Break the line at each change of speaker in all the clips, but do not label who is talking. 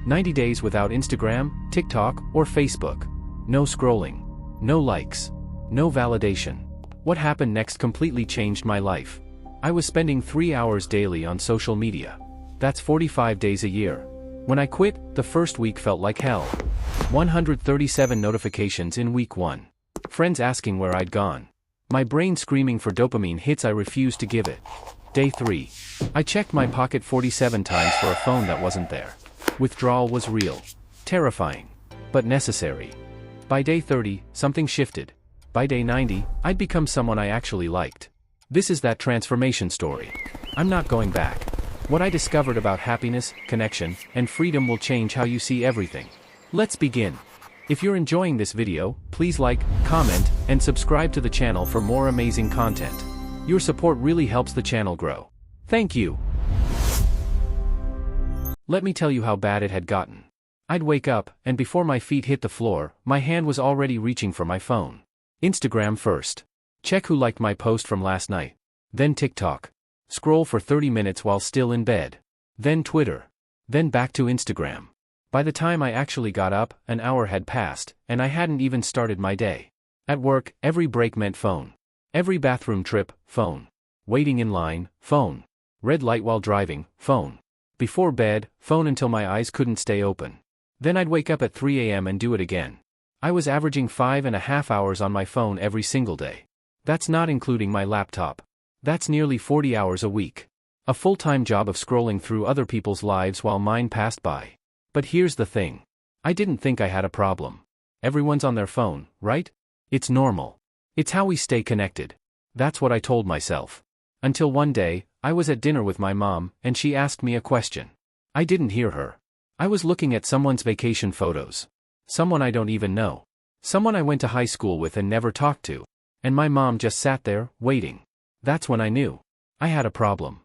90 days without Instagram, TikTok, or Facebook. No scrolling. No likes. No validation. What happened next completely changed my life. I was spending 3 hours daily on social media. That's 45 days a year. When I quit, the first week felt like hell. 137 notifications in week 1. Friends asking where I'd gone. My brain screaming for dopamine hits I refused to give it. Day 3. I checked my pocket 47 times for a phone that wasn't there. Withdrawal was real. Terrifying. But necessary. By day 30, something shifted. By day 90, I'd become someone I actually liked. This is that transformation story. I'm not going back. What I discovered about happiness, connection, and freedom will change how you see everything. Let's begin. If you're enjoying this video, please like, comment, and subscribe to the channel for more amazing content. Your support really helps the channel grow. Thank you. Let me tell you how bad it had gotten. I'd wake up, and before my feet hit the floor, my hand was already reaching for my phone. Instagram first. Check who liked my post from last night. Then TikTok. Scroll for 30 minutes while still in bed. Then Twitter. Then back to Instagram. By the time I actually got up, an hour had passed, and I hadn't even started my day. At work, every break meant phone. Every bathroom trip, phone. Waiting in line, phone. Red light while driving, phone. Before bed, phone until my eyes couldn't stay open. Then I'd wake up at 3 a.m. and do it again. I was averaging 5.5 hours on my phone every single day. That's not including my laptop. That's nearly 40 hours a week. A full-time job of scrolling through other people's lives while mine passed by. But here's the thing. I didn't think I had a problem. Everyone's on their phone, right? It's normal. It's how we stay connected. That's what I told myself. Until one day, I was at dinner with my mom, and she asked me a question. I didn't hear her. I was looking at someone's vacation photos. Someone I don't even know. Someone I went to high school with and never talked to. And my mom just sat there, waiting. That's when I knew. I had a problem.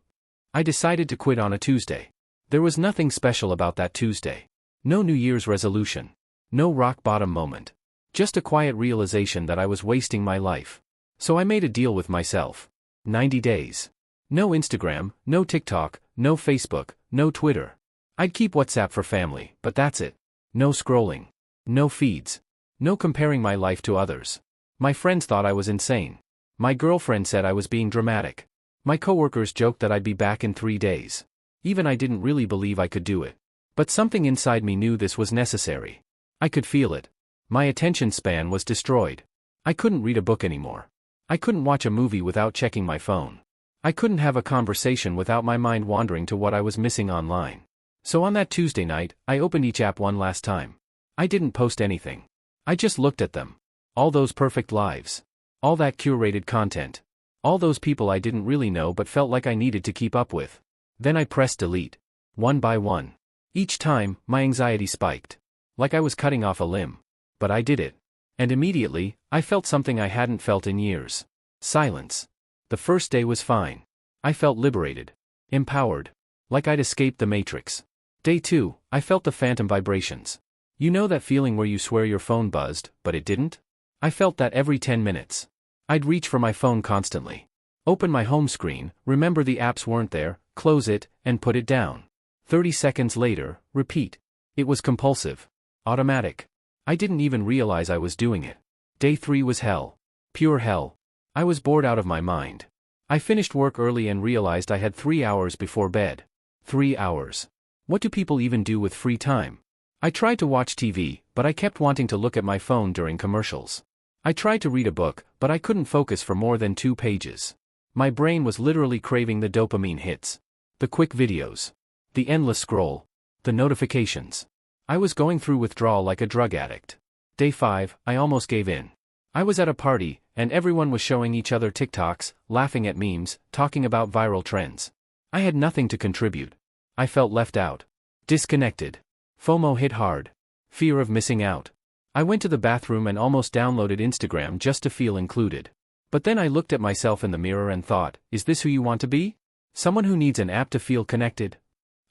I decided to quit on a Tuesday. There was nothing special about that Tuesday. No New Year's resolution. No rock bottom moment. Just a quiet realization that I was wasting my life. So I made a deal with myself. 90 days. No Instagram, no TikTok, no Facebook, no Twitter. I'd keep WhatsApp for family, but that's it. No scrolling. No feeds. No comparing my life to others. My friends thought I was insane. My girlfriend said I was being dramatic. My coworkers joked that I'd be back in 3 days. Even I didn't really believe I could do it. But something inside me knew this was necessary. I could feel it. My attention span was destroyed. I couldn't read a book anymore. I couldn't watch a movie without checking my phone. I couldn't have a conversation without my mind wandering to what I was missing online. So on that Tuesday night, I opened each app one last time. I didn't post anything. I just looked at them. All those perfect lives. All that curated content. All those people I didn't really know but felt like I needed to keep up with. Then I pressed delete. One by one. Each time, my anxiety spiked. Like I was cutting off a limb. But I did it. And immediately, I felt something I hadn't felt in years. Silence. The first day was fine. I felt liberated. Empowered. Like I'd escaped the matrix. Day 2, I felt the phantom vibrations. You know that feeling where you swear your phone buzzed, but it didn't? I felt that every 10 minutes. I'd reach for my phone constantly. Open my home screen, remember the apps weren't there, close it, and put it down. 30 seconds later, repeat. It was compulsive. Automatic. I didn't even realize I was doing it. Day 3 was hell. Pure hell. I was bored out of my mind. I finished work early and realized I had 3 hours before bed. 3 hours. What do people even do with free time? I tried to watch TV, but I kept wanting to look at my phone during commercials. I tried to read a book, but I couldn't focus for more than 2 pages. My brain was literally craving the dopamine hits. The quick videos. The endless scroll. The notifications. I was going through withdrawal like a drug addict. Day 5, I almost gave in. I was at a party, and everyone was showing each other TikToks, laughing at memes, talking about viral trends. I had nothing to contribute. I felt left out. Disconnected. FOMO hit hard. Fear of missing out. I went to the bathroom and almost downloaded Instagram just to feel included. But then I looked at myself in the mirror and thought, is this who you want to be? Someone who needs an app to feel connected?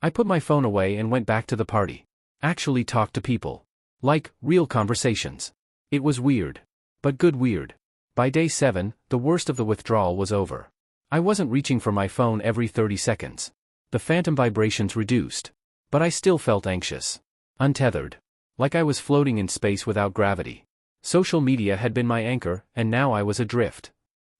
I put my phone away and went back to the party. Actually talked to people. Like, real conversations. It was weird. But good weird. By day 7, the worst of the withdrawal was over. I wasn't reaching for my phone every 30 seconds. The phantom vibrations reduced. But I still felt anxious. Untethered. Like I was floating in space without gravity. Social media had been my anchor, and now I was adrift.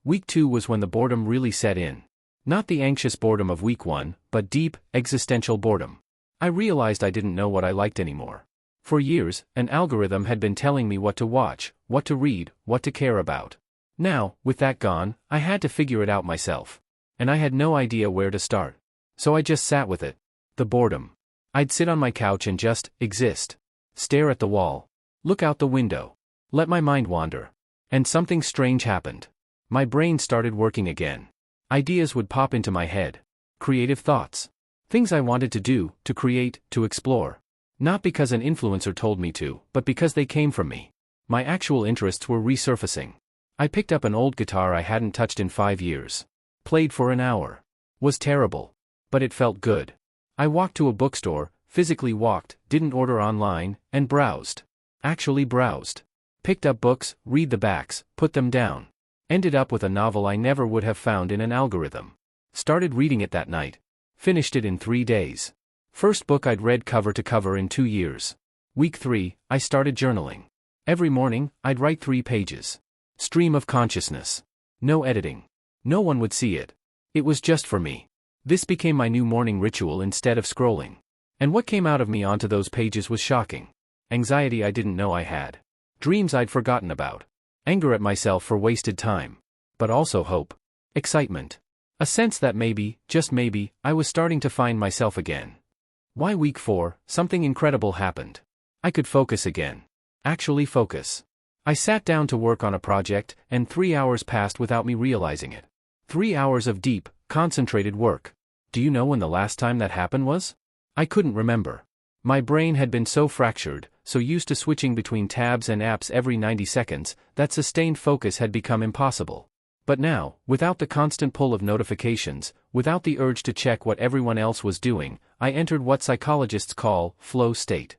Week 2 was when the boredom really set in. Not the anxious boredom of week 1, but deep, existential boredom. I realized I didn't know what I liked anymore. For years, an algorithm had been telling me what to watch, what to read, what to care about. Now, with that gone, I had to figure it out myself. And I had no idea where to start. So I just sat with it. The boredom. I'd sit on my couch and just exist. Stare at the wall. Look out the window. Let my mind wander. And something strange happened. My brain started working again. Ideas would pop into my head. Creative thoughts. Things I wanted to do, to create, to explore. Not because an influencer told me to, but because they came from me. My actual interests were resurfacing. I picked up an old guitar I hadn't touched in 5 years. Played for an hour. Was terrible. But it felt good. I walked to a bookstore, physically walked, didn't order online, and browsed. Actually browsed. Picked up books, read the backs, put them down. Ended up with a novel I never would have found in an algorithm. Started reading it that night. Finished it in 3 days. First book I'd read cover to cover in 2 years. Week 3, I started journaling. Every morning, I'd write 3 pages. Stream of consciousness. No editing. No one would see it. It was just for me. This became my new morning ritual instead of scrolling. And what came out of me onto those pages was shocking. Anxiety I didn't know I had. Dreams I'd forgotten about. Anger at myself for wasted time. But also hope. Excitement. A sense that maybe, just maybe, I was starting to find myself again. Why week 4, something incredible happened. I could focus again. Actually focus. I sat down to work on a project, and 3 hours passed without me realizing it. 3 hours of deep, concentrated work. Do you know when the last time that happened was? I couldn't remember. My brain had been so fractured, so used to switching between tabs and apps every 90 seconds, that sustained focus had become impossible. But now, without the constant pull of notifications, without the urge to check what everyone else was doing, I entered what psychologists call flow state.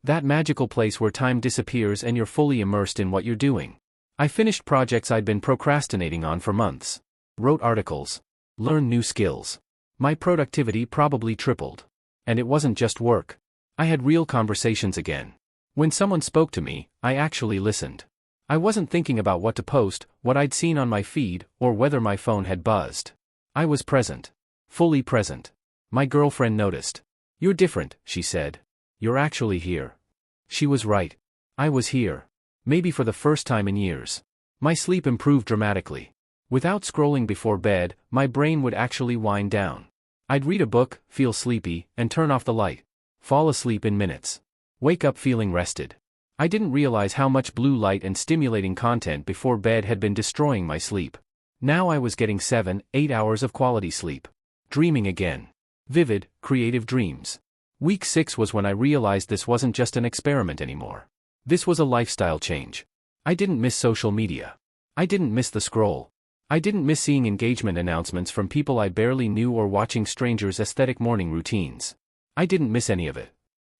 That magical place where time disappears and you're fully immersed in what you're doing. I finished projects I'd been procrastinating on for months. Wrote articles. Learned new skills. My productivity probably tripled. And it wasn't just work. I had real conversations again. When someone spoke to me, I actually listened. I wasn't thinking about what to post, what I'd seen on my feed, or whether my phone had buzzed. I was present. Fully present. My girlfriend noticed. "You're different," she said. "You're actually here." She was right. I was here. Maybe for the first time in years. My sleep improved dramatically. Without scrolling before bed, my brain would actually wind down. I'd read a book, feel sleepy, and turn off the light. Fall asleep in minutes. Wake up feeling rested. I didn't realize how much blue light and stimulating content before bed had been destroying my sleep. Now I was getting 7-8 hours of quality sleep. Dreaming again. Vivid, creative dreams. Week 6 was when I realized this wasn't just an experiment anymore. This was a lifestyle change. I didn't miss social media. I didn't miss the scroll. I didn't miss seeing engagement announcements from people I barely knew or watching strangers' aesthetic morning routines. I didn't miss any of it.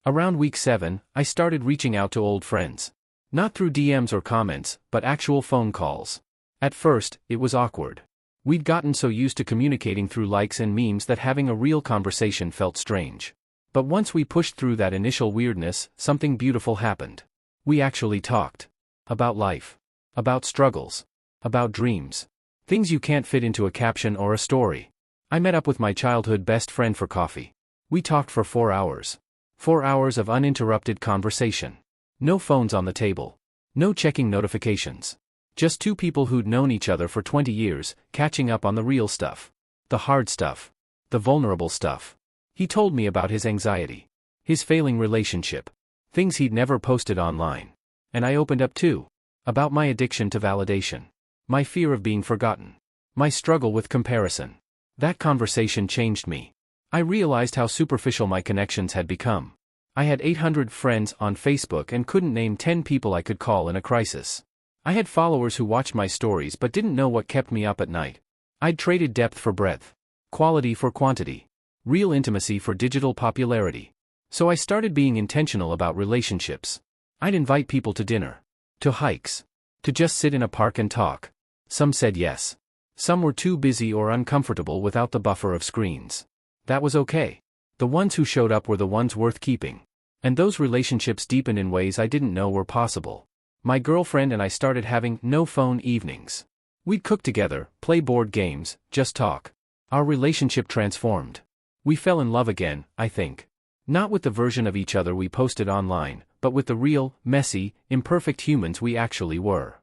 Around week 7, I started reaching out to old friends. Not through DMs or comments, but actual phone calls. At first, it was awkward. We'd gotten so used to communicating through likes and memes that having a real conversation felt strange. But once we pushed through that initial weirdness, something beautiful happened. We actually talked. About life. About struggles. About dreams. Things you can't fit into a caption or a story. I met up with my childhood best friend for coffee. We talked for 4 hours. 4 hours of uninterrupted conversation. No phones on the table. No checking notifications. Just 2 people who'd known each other for 20 years, catching up on the real stuff. The hard stuff. The vulnerable stuff. He told me about his anxiety. His failing relationship. Things he'd never posted online. And I opened up too. About my addiction to validation. My fear of being forgotten. My struggle with comparison. That conversation changed me. I realized how superficial my connections had become. I had 800 friends on Facebook and couldn't name 10 people I could call in a crisis. I had followers who watched my stories but didn't know what kept me up at night. I'd traded depth for breadth. Quality for quantity. Real intimacy for digital popularity. So I started being intentional about relationships. I'd invite people to dinner. To hikes. To just sit in a park and talk. Some said yes. Some were too busy or uncomfortable without the buffer of screens. That was okay. The ones who showed up were the ones worth keeping. And those relationships deepened in ways I didn't know were possible. My girlfriend and I started having no-phone evenings. We'd cook together, play board games, just talk. Our relationship transformed. We fell in love again, I think. Not with the version of each other we posted online, but with the real, messy, imperfect humans we actually were.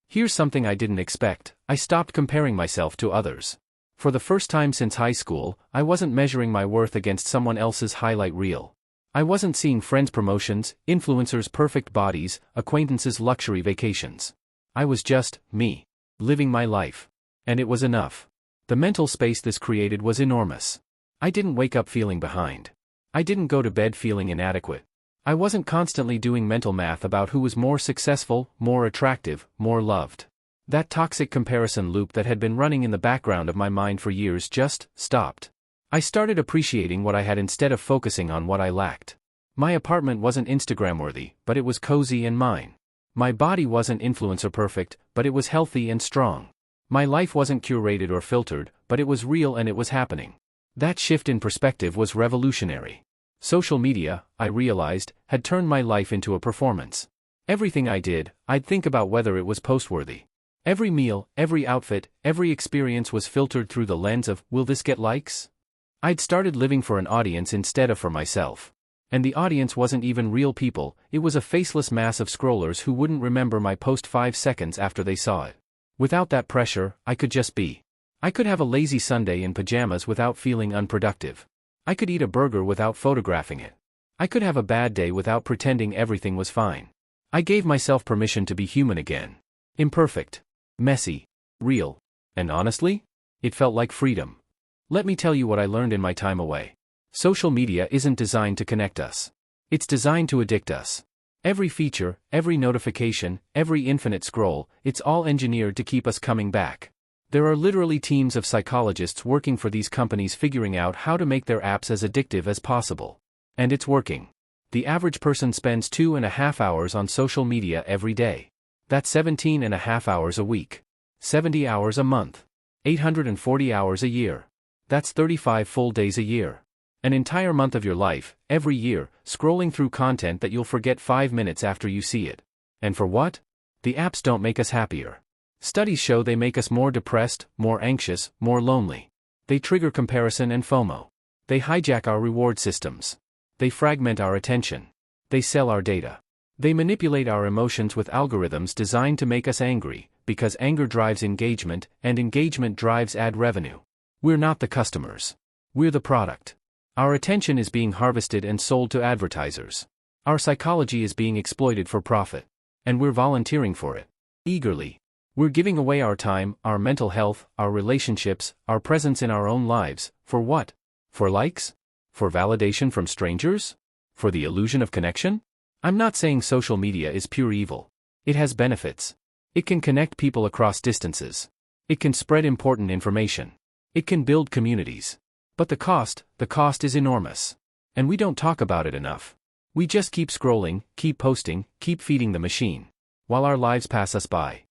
Here's something I didn't expect: I stopped comparing myself to others. For the first time since high school, I wasn't measuring my worth against someone else's highlight reel. I wasn't seeing friends' promotions, influencers' perfect bodies, acquaintances' luxury vacations. I was just me, living my life. And it was enough. The mental space this created was enormous. I didn't wake up feeling behind. I didn't go to bed feeling inadequate. I wasn't constantly doing mental math about who was more successful, more attractive, more loved. That toxic comparison loop that had been running in the background of my mind for years just stopped. I started appreciating what I had instead of focusing on what I lacked. My apartment wasn't Instagram-worthy, but it was cozy and mine. My body wasn't influencer perfect, but it was healthy and strong. My life wasn't curated or filtered, but it was real and it was happening. That shift in perspective was revolutionary. Social media, I realized, had turned my life into a performance. Everything I did, I'd think about whether it was post-worthy. Every meal, every outfit, every experience was filtered through the lens of, will this get likes? I'd started living for an audience instead of for myself. And the audience wasn't even real people, it was a faceless mass of scrollers who wouldn't remember my post 5 seconds after they saw it. Without that pressure, I could just be. I could have a lazy Sunday in pajamas without feeling unproductive. I could eat a burger without photographing it. I could have a bad day without pretending everything was fine. I gave myself permission to be human again. Imperfect. Messy. Real. And honestly, it felt like freedom. Let me tell you what I learned in my time away. Social media isn't designed to connect us. It's designed to addict us. Every feature, every notification, every infinite scroll, it's all engineered to keep us coming back. There are literally teams of psychologists working for these companies figuring out how to make their apps as addictive as possible. And it's working. The average person spends 2.5 hours on social media every day. That's 17.5 hours a week. 70 hours a month. 840 hours a year. That's 35 full days a year. An entire month of your life, every year, scrolling through content that you'll forget 5 minutes after you see it. And for what? The apps don't make us happier. Studies show they make us more depressed, more anxious, more lonely. They trigger comparison and FOMO. They hijack our reward systems. They fragment our attention. They sell our data. They manipulate our emotions with algorithms designed to make us angry, because anger drives engagement, and engagement drives ad revenue. We're not the customers. We're the product. Our attention is being harvested and sold to advertisers. Our psychology is being exploited for profit. And we're volunteering for it. Eagerly. We're giving away our time, our mental health, our relationships, our presence in our own lives, for what? For likes? For validation from strangers? For the illusion of connection? I'm not saying social media is pure evil. It has benefits. It can connect people across distances. It can spread important information. It can build communities. But the cost is enormous. And we don't talk about it enough. We just keep scrolling, keep posting, keep feeding the machine. While our lives pass us by.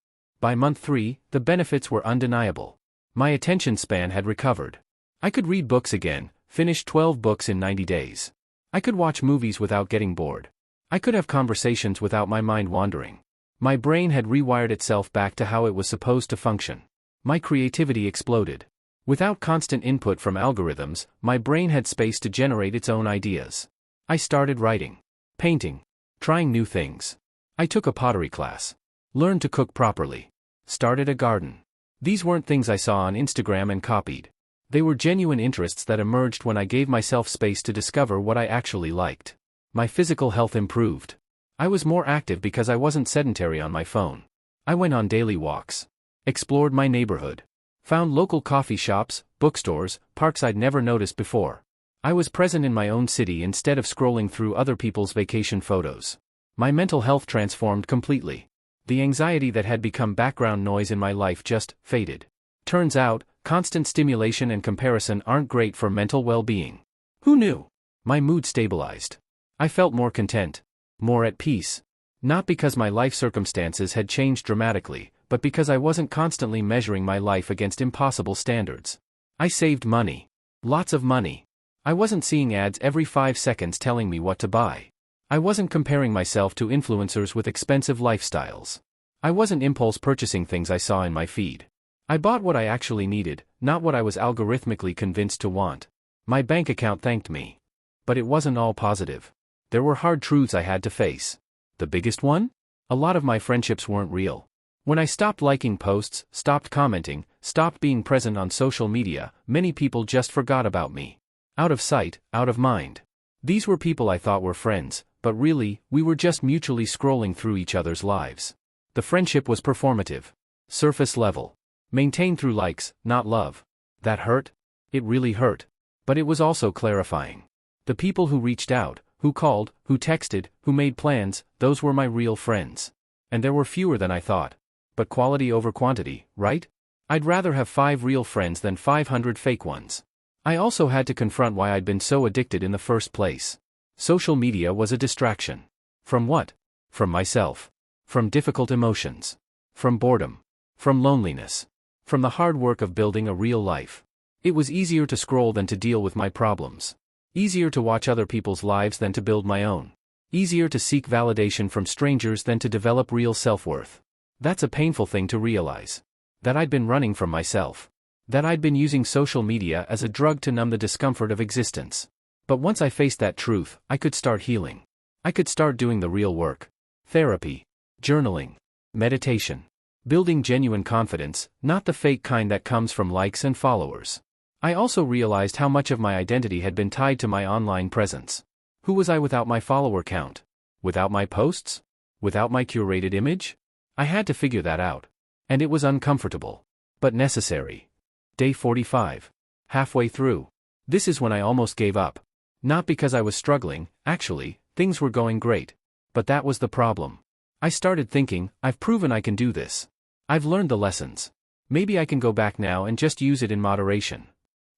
By month 3, the benefits were undeniable. My attention span had recovered. I could read books again, finish 12 books in 90 days. I could watch movies without getting bored. I could have conversations without my mind wandering. My brain had rewired itself back to how it was supposed to function. My creativity exploded. Without constant input from algorithms, my brain had space to generate its own ideas. I started writing, painting, trying new things. I took a pottery class. Learned to cook properly. Started a garden. These weren't things I saw on Instagram and copied. They were genuine interests that emerged when I gave myself space to discover what I actually liked. My physical health improved. I was more active because I wasn't sedentary on my phone. I went on daily walks. Explored my neighborhood. Found local coffee shops, bookstores, parks I'd never noticed before. I was present in my own city instead of scrolling through other people's vacation photos. My mental health transformed completely. The anxiety that had become background noise in my life just faded. Turns out, constant stimulation and comparison aren't great for mental well-being. Who knew? My mood stabilized. I felt more content. More at peace. Not because my life circumstances had changed dramatically, but because I wasn't constantly measuring my life against impossible standards. I saved money. Lots of money. I wasn't seeing ads every 5 seconds telling me what to buy. I wasn't comparing myself to influencers with expensive lifestyles. I wasn't impulse purchasing things I saw in my feed. I bought what I actually needed, not what I was algorithmically convinced to want. My bank account thanked me. But it wasn't all positive. There were hard truths I had to face. The biggest one? A lot of my friendships weren't real. When I stopped liking posts, stopped commenting, stopped being present on social media, many people just forgot about me. Out of sight, out of mind. These were people I thought were friends, but really, we were just mutually scrolling through each other's lives. The friendship was performative. Surface level. Maintained through likes, not love. That hurt? It really hurt. But it was also clarifying. The people who reached out, who called, who texted, who made plans, those were my real friends. And there were fewer than I thought. But quality over quantity, right? I'd rather have 5 real friends than 500 fake ones. I also had to confront why I'd been so addicted in the first place. Social media was a distraction. From what? From myself. From difficult emotions. From boredom. From loneliness. From the hard work of building a real life. It was easier to scroll than to deal with my problems. Easier to watch other people's lives than to build my own. Easier to seek validation from strangers than to develop real self-worth. That's a painful thing to realize. That I'd been running from myself. That I'd been using social media as a drug to numb the discomfort of existence. But once I faced that truth, I could start healing. I could start doing the real work. Therapy. Journaling. Meditation. Building genuine confidence, not the fake kind that comes from likes and followers. I also realized how much of my identity had been tied to my online presence. Who was I without my follower count? Without my posts? Without my curated image? I had to figure that out. And it was uncomfortable. But necessary. Day 45. Halfway through. This is when I almost gave up. Not because I was struggling, actually, things were going great. But that was the problem. I started thinking, I've proven I can do this. I've learned the lessons. Maybe I can go back now and just use it in moderation.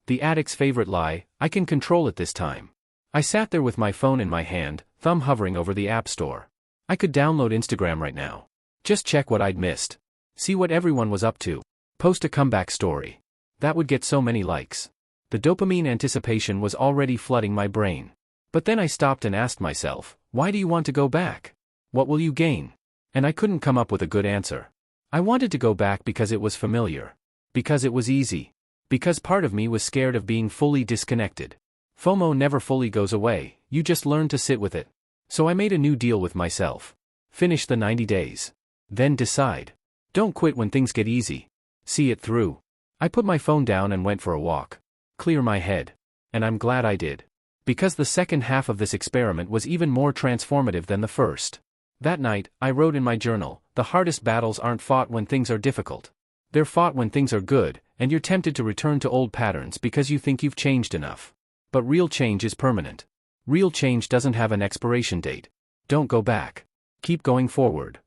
The addict's favorite lie, I can control it this time. I sat there with my phone in my hand, thumb hovering over the App Store. I could download Instagram right now. Just check what I'd missed. See what everyone was up to. Post a comeback story. That would get so many likes. The dopamine anticipation was already flooding my brain. But then I stopped and asked myself, why do you want to go back? What will you gain? And I couldn't come up with a good answer. I wanted to go back because it was familiar. Because it was easy. Because part of me was scared of being fully disconnected. FOMO never fully goes away, you just learn to sit with it. So I made a new deal with myself. Finish the 90 days. Then decide. Don't quit when things get easy. See it through. I put my phone down and went for a walk. Clear my head. And I'm glad I did. Because the second half of this experiment was even more transformative than the first. That night, I wrote in my journal, the hardest battles aren't fought when things are difficult. They're fought when things are good, and you're tempted to return to old patterns because you think you've changed enough. But real change is permanent. Real change doesn't have an expiration date. Don't go back. Keep going forward.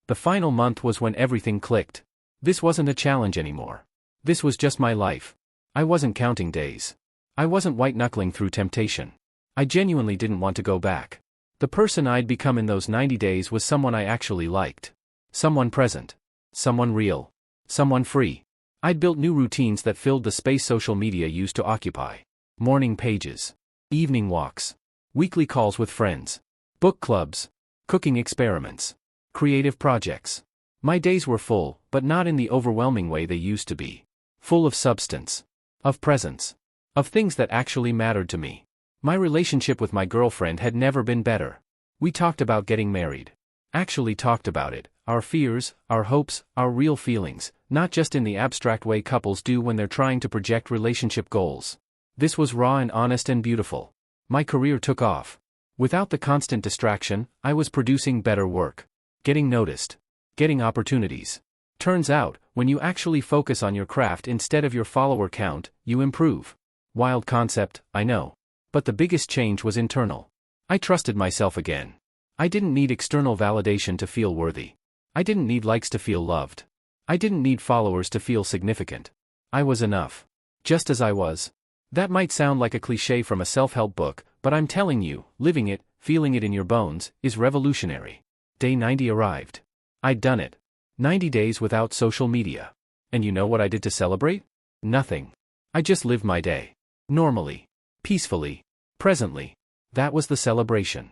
The final month was when everything clicked. This wasn't a challenge anymore. This was just my life. I wasn't counting days. I wasn't white-knuckling through temptation. I genuinely didn't want to go back. The person I'd become in those 90 days was someone I actually liked. Someone present. Someone real. Someone free. I'd built new routines that filled the space social media used to occupy. Morning pages. Evening walks. Weekly calls with friends. Book clubs. Cooking experiments. Creative projects. My days were full, but not in the overwhelming way they used to be. Full of substance. Of presence. Of things that actually mattered to me. My relationship with my girlfriend had never been better. We talked about getting married. Actually talked about it, our fears, our hopes, our real feelings, not just in the abstract way couples do when they're trying to project relationship goals. This was raw and honest and beautiful. My career took off. Without the constant distraction, I was producing better work. Getting noticed. Getting opportunities. Turns out, when you actually focus on your craft instead of your follower count, you improve. Wild concept, I know. But the biggest change was internal. I trusted myself again. I didn't need external validation to feel worthy. I didn't need likes to feel loved. I didn't need followers to feel significant. I was enough. Just as I was. That might sound like a cliché from a self-help book, but I'm telling you, living it, feeling it in your bones, is revolutionary. Day 90 arrived. I'd done it. 90 days without social media. And you know what I did to celebrate? Nothing. I just lived my day. Normally. Peacefully. Presently. That was the celebration.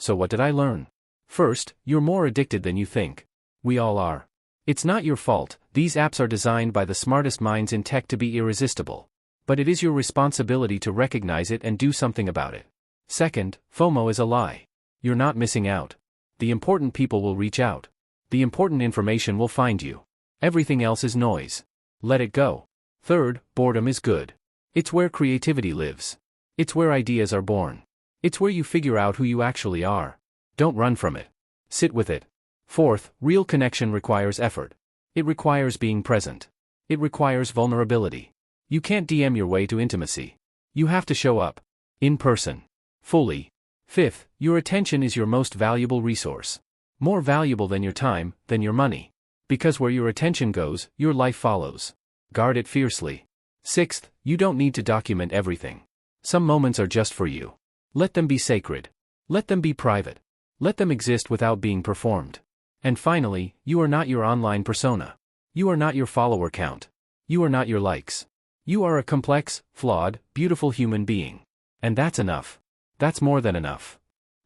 So what did I learn? First, you're more addicted than you think. We all are. It's not your fault, these apps are designed by the smartest minds in tech to be irresistible. But it is your responsibility to recognize it and do something about it. Second, FOMO is a lie. You're not missing out. The important people will reach out. The important information will find you. Everything else is noise. Let it go. Third, boredom is good. It's where creativity lives. It's where ideas are born. It's where you figure out who you actually are. Don't run from it. Sit with it. Fourth, real connection requires effort. It requires being present. It requires vulnerability. You can't DM your way to intimacy. You have to show up. In person. Fully. Fifth, your attention is your most valuable resource. More valuable than your time, than your money. Because where your attention goes, your life follows. Guard it fiercely. Sixth, you don't need to document everything. Some moments are just for you. Let them be sacred. Let them be private. Let them exist without being performed. And finally, you are not your online persona. You are not your follower count. You are not your likes. You are a complex, flawed, beautiful human being. And that's enough. That's more than enough.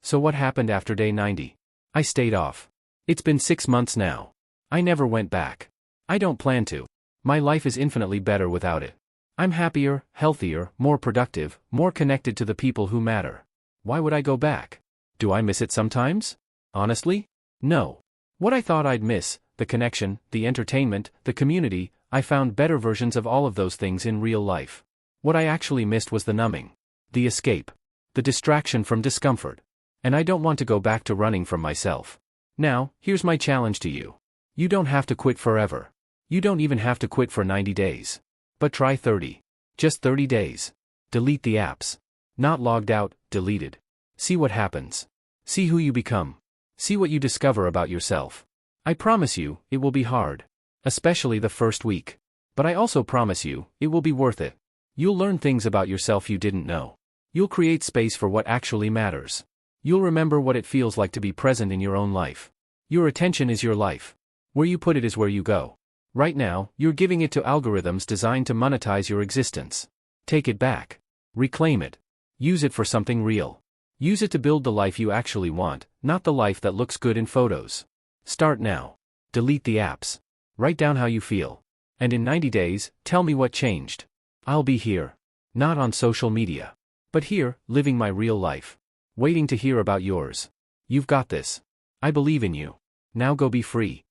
So what happened after day 90? I stayed off. It's been 6 months now. I never went back. I don't plan to. My life is infinitely better without it. I'm happier, healthier, more productive, more connected to the people who matter. Why would I go back? Do I miss it sometimes? Honestly? No. What I thought I'd miss, the connection, the entertainment, the community, I found better versions of all of those things in real life. What I actually missed was the numbing. The escape. The distraction from discomfort. And I don't want to go back to running from myself. Now, here's my challenge to you. You don't have to quit forever. You don't even have to quit for 90 days. But try 30. Just 30 days. Delete the apps. Not logged out, deleted. See what happens. See who you become. See what you discover about yourself. I promise you, it will be hard. Especially the first week. But I also promise you, it will be worth it. You'll learn things about yourself you didn't know. You'll create space for what actually matters. You'll remember what it feels like to be present in your own life. Your attention is your life. Where you put it is where you go. Right now, you're giving it to algorithms designed to monetize your existence. Take it back. Reclaim it. Use it for something real. Use it to build the life you actually want, not the life that looks good in photos. Start now. Delete the apps. Write down how you feel. And in 90 days, tell me what changed. I'll be here. Not on social media. But here, living my real life. Waiting to hear about yours. You've got this. I believe in you. Now go be free.